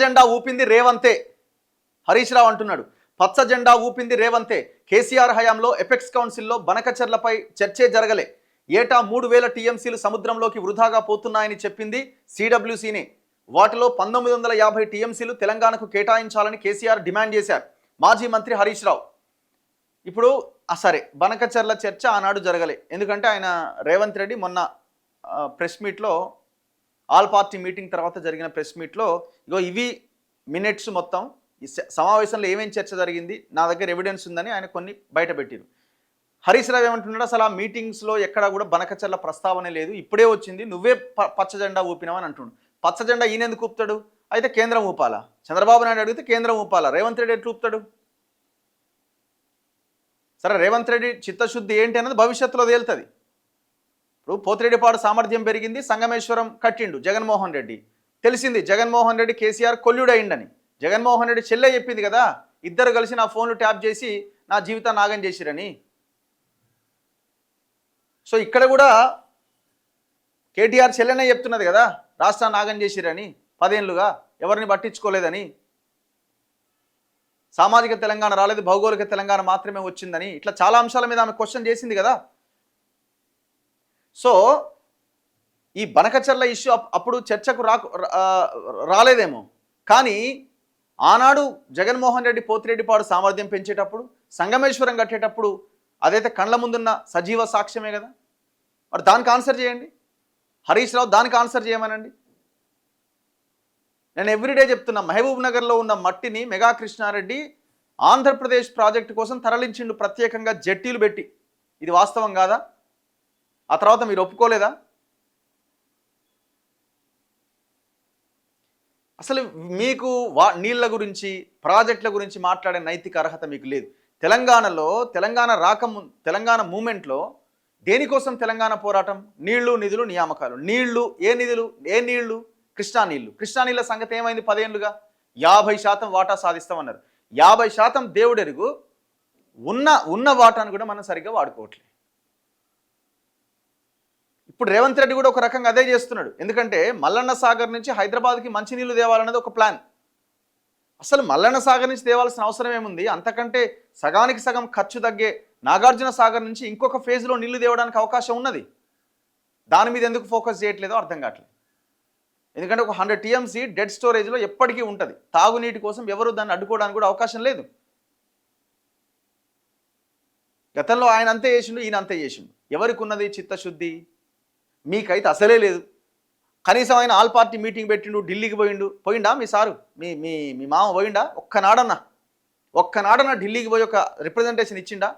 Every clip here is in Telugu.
జెండా ఊపింది రేవంతే. హరీష్ రావు అంటున్నాడు, పచ్చ జెండా ఊపింది రేవంతే. కేసీఆర్ హయాంలో ఎపెక్స్ కౌన్సిల్లో బనకచర్లపై చర్చే జరగలే. ఏటా 3000 టీఎంసీలు సముద్రంలోకి వృధాగా పోతున్నాయని చెప్పింది సిడబ్ల్యూసీనే. వాటిలో 1950 టీఎంసీలు తెలంగాణకు కేటాయించాలని కేసీఆర్ డిమాండ్ చేశారు. మాజీ మంత్రి హరీష్ రావు ఇప్పుడు సరే బనకచర్ల చర్చ ఆనాడు జరగలే, ఎందుకంటే ఆయన రేవంత్ రెడ్డి మొన్న ప్రెస్ మీట్లో, ఆల్ పార్టీ మీటింగ్ తర్వాత జరిగిన ప్రెస్ మీట్లో ఇగో ఇవి మినిట్స్ మొత్తం ఈ సమావేశంలో ఏమేం చర్చ జరిగింది, నా దగ్గర ఎవిడెన్స్ ఉందని ఆయన కొన్ని బయటపెట్టారు. హరీష్ రావు ఏమంటున్నాడు, అసలు ఆ మీటింగ్స్లో ఎక్కడా కూడా బనకచర్ల ప్రస్తావనే లేదు, ఇప్పుడే వచ్చింది, నువ్వే పచ్చ జెండా ఊపినావని అంటున్నాడు. పచ్చ జెండా ఈయన ఎందుకు ఊపుతాడు? అయితే కేంద్రం ఊపాలా? చంద్రబాబు నాయుడు అడిగితే కేంద్రం ఊపాలా? రేవంత్ రెడ్డి ఎట్లా ఊపుతాడు? సరే రేవంత్ రెడ్డి చిత్తశుద్ధి ఏంటి అన్నది భవిష్యత్తులో తేలుతుంది. ఇప్పుడు పోతిరెడ్డిపాడు సామర్థ్యం పెరిగింది, సంగమేశ్వరం కట్టిండు జగన్మోహన్ రెడ్డి. తెలిసింది జగన్మోహన్ రెడ్డి కేసీఆర్ కొల్లుడయిండని. జగన్మోహన్ రెడ్డి చెల్లె చెప్పింది కదా, ఇద్దరు కలిసి నా ఫోన్లు ట్యాప్ చేసి నా జీవితాన్ని నాగం చేసిరని. సో ఇక్కడ కూడా కేటీఆర్ చెల్లెనే చెప్తున్నది కదా, రాష్ట్రాన్ని నాగం చేసిరని, 10 ఏళ్ళుగా ఎవరిని పట్టించుకోలేదని, సామాజిక తెలంగాణ రాలేదు, భౌగోళిక తెలంగాణ మాత్రమే వచ్చిందని, ఇట్లా చాలా అంశాల మీద ఆమె క్వశ్చన్ చేసింది కదా. సో ఈ బనకచర్ల ఇష్యూ అప్పుడు చర్చకు రాలేదేమో, కానీ ఆనాడు జగన్మోహన్ రెడ్డి పోతిరెడ్డిపాడు సామర్థ్యం పెంచేటప్పుడు, సంగమేశ్వరం కట్టేటప్పుడు అదైతే కళ్ళ ముందున్న సజీవ సాక్ష్యమే కదా. మరి దానికి ఆన్సర్ చేయండి, హరీష్ రావు దానికి ఆన్సర్ చేయమనండి. నేను ఎవ్రీడే చెప్తున్నా, మహబూబ్ నగర్లో ఉన్న మట్టిని మెగా కృష్ణారెడ్డి ఆంధ్రప్రదేశ్ ప్రాజెక్టు కోసం తరలించిండు, ప్రత్యేకంగా జట్టీలు పెట్టి. ఇది వాస్తవం కాదా? ఆ తర్వాత మీరు ఒప్పుకోలేదా? అసలు మీకు నీళ్ల గురించి, ప్రాజెక్టుల గురించి మాట్లాడే నైతిక అర్హత మీకు లేదు. తెలంగాణలో తెలంగాణ మూమెంట్లో దేనికోసం తెలంగాణ పోరాటం? నీళ్లు, నిధులు, నియామకాలు. నీళ్లు, ఏ నిధులు, ఏ నీళ్లు? కృష్ణా నీళ్లు. కృష్ణా నీళ్ళ సంగతి ఏమైంది? 10 ఏళ్ళుగా 50% వాటా సాధిస్తామన్నారు. 50% దేవుడెరుగు, ఉన్న వాటాను కూడా మనం సరిగ్గా వాడుకోవట్లేదు. ఇప్పుడు రేవంత్ రెడ్డి కూడా ఒక రకంగా అదే చేస్తున్నాడు. ఎందుకంటే మల్లన్న సాగర్ నుంచి హైదరాబాద్కి మంచినీళ్ళు తేవాలన్నది ఒక ప్లాన్. అసలు మల్లన్న సాగర్ నుంచి తేవాల్సిన అవసరం ఏముంది? అంతకంటే సగానికి సగం ఖర్చు తగ్గే నాగార్జున సాగర్ నుంచి ఇంకొక ఫేజ్లో నీళ్లు తేవడానికి అవకాశం ఉన్నది. దాని మీద ఎందుకు ఫోకస్ చేయట్లేదో అర్థం కావట్లేదు. ఎందుకంటే ఒక 100 టీఎంసీ డెడ్ స్టోరేజ్లో ఎప్పటికీ ఉంటుంది. తాగునీటి కోసం ఎవరు దాన్ని అడ్డుకోవడానికి కూడా అవకాశం లేదు. గతంలో ఆయన అంతే చేసిండు, ఈయన అంతే చేసిండు. ఎవరికి ఉన్నది చిత్తశుద్ధి? మీకైతే అసలే లేదు. కనీసం ఆయన ఆల్ పార్టీ మీటింగ్ పెట్టిండు, ఢిల్లీకి పోయిండా మీ సారు, మీ మామ పోయిండా? ఒక్కనాడన ఢిల్లీకి పోయి ఒక రిప్రజెంటేషన్ ఇచ్చిండా?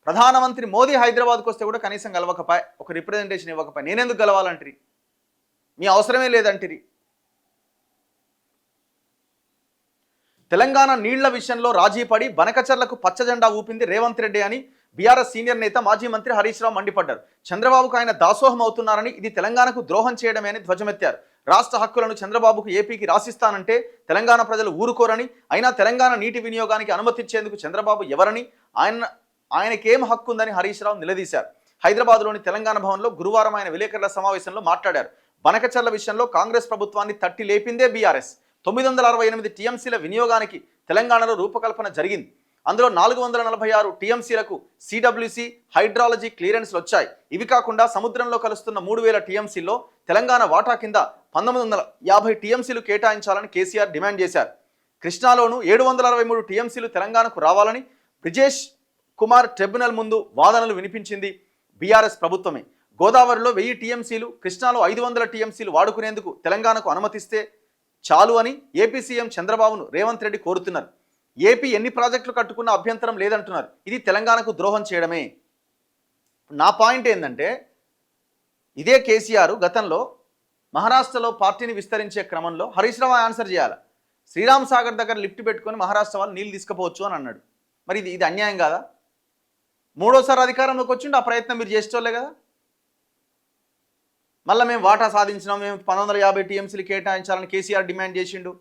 ప్రధానమంత్రి మోదీ హైదరాబాద్కి వస్తే కూడా కనీసం గెలవకపోయి, ఒక రిప్రజెంటేషన్ ఇవ్వకపోయి, నేనెందుకు గెలవాలంటిరి? మీ అవసరమే లేదంటిరి. తెలంగాణ నీళ్ల విషయంలో రాజీ పడి బనకచర్లకు పచ్చజెండా ఊపింది రేవంత్ రెడ్డి అని బీఆర్ఎస్ సీనియర్ నేత మాజీ మంత్రి హరీష్ రావు మండిపడ్డారు. చంద్రబాబుకు ఆయన దాసోహం అవుతున్నారని, ఇది తెలంగాణకు ద్రోహం చేయడమే అని ధ్వజమెత్తారు. రాష్ట్ర హక్కులను చంద్రబాబుకు ఏపీకి రాసిస్తానంటే తెలంగాణ ప్రజలు ఊరుకోరని, అయినా తెలంగాణ నీటి వినియోగానికి అనుమతించేందుకు చంద్రబాబు ఎవరని, ఆయనకేం హక్కు ఉందని హరీష్ రావు నిలదీశారు. హైదరాబాద్లోని తెలంగాణ భవన్లో గురువారం ఆయన విలేకరుల సమావేశంలో మాట్లాడారు. బనకచర్ల విషయంలో కాంగ్రెస్ ప్రభుత్వాన్ని తట్టి లేపిందే బీఆర్ఎస్. 968 టీఎంసీల వినియోగానికి తెలంగాణలో రూపకల్పన జరిగింది. అందులో 446 టీఎంసీలకు సిడబ్ల్యూసీ హైడ్రాలజీ క్లియరెన్స్లు వచ్చాయి. ఇవి కాకుండా సముద్రంలో కలుస్తున్న 3000 టీఎంసీల్లో తెలంగాణ వాటా కింద 1950 టీఎంసీలు కేటాయించాలని కేసీఆర్ డిమాండ్ చేశారు. కృష్ణాలోనూ 763 టీఎంసీలు తెలంగాణకు రావాలని బ్రిజేష్ కుమార్ ట్రిబ్యునల్ ముందు వాదనలు వినిపించింది బీఆర్ఎస్ ప్రభుత్వమే. గోదావరిలో 1000 టీఎంసీలు, కృష్ణాలో 500 టీఎంసీలు వాడుకునేందుకు తెలంగాణకు అనుమతిస్తే చాలు అని ఏపీ సీఎం చంద్రబాబును రేవంత్ రెడ్డి కోరుతున్నారు. ఏపీ ఎన్ని ప్రాజెక్టులు కట్టుకున్న అభ్యంతరం లేదంటున్నారు. ఇది తెలంగాణకు ద్రోహం చేయడమే. నా పాయింట్ ఏంటంటే, ఇదే కేసీఆర్ గతంలో మహారాష్ట్రలో పార్టీని విస్తరించే క్రమంలో హరీష్ రావు ఆన్సర్ చేయాలి. శ్రీరామ్ సాగర్ దగ్గర లిఫ్ట్ పెట్టుకొని మహారాష్ట్ర వాళ్ళు నీళ్ళు తీసుకుపోవచ్చు అని అన్నాడు. మరి ఇది అన్యాయం కాదా? 3వ సారి అధికారంలోకి వచ్చిండు, ఆ ప్రయత్నం మీరు చేసేటోళ్ళే కదా. మళ్ళీ మేము వాటా సాధించినాం, మేము 1950 టీఎంసీలు కేటాయించాలని కేసీఆర్ డిమాండ్ చేసిండు.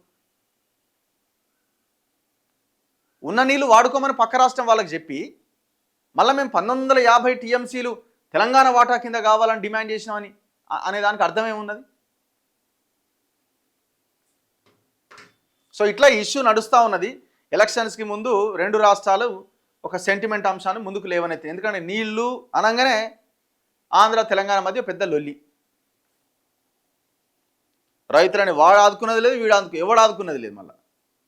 ఉన్న నీళ్ళు వాడుకోమని పక్క రాష్ట్రం వాళ్ళకి చెప్పి మళ్ళీ మేము 1950 టీఎంసీలు తెలంగాణ వాటా కింద కావాలని డిమాండ్ చేసినామని అనే దానికి అర్థమేమున్నది? సో ఇట్లా ఇష్యూ నడుస్తూ ఉన్నది. ఎలక్షన్స్కి ముందు రెండు రాష్ట్రాలు ఒక సెంటిమెంట్ అంశాన్ని ముందుకు లేవనెత్తాయి. ఎందుకంటే నీళ్లు అనగానే ఆంధ్ర తెలంగాణ మధ్య పెద్ద లొల్లి. రైతులని వాడు ఆదుకున్నది లేదు, వీడు ఎవడు ఆదుకున్నది లేదు. మళ్ళీ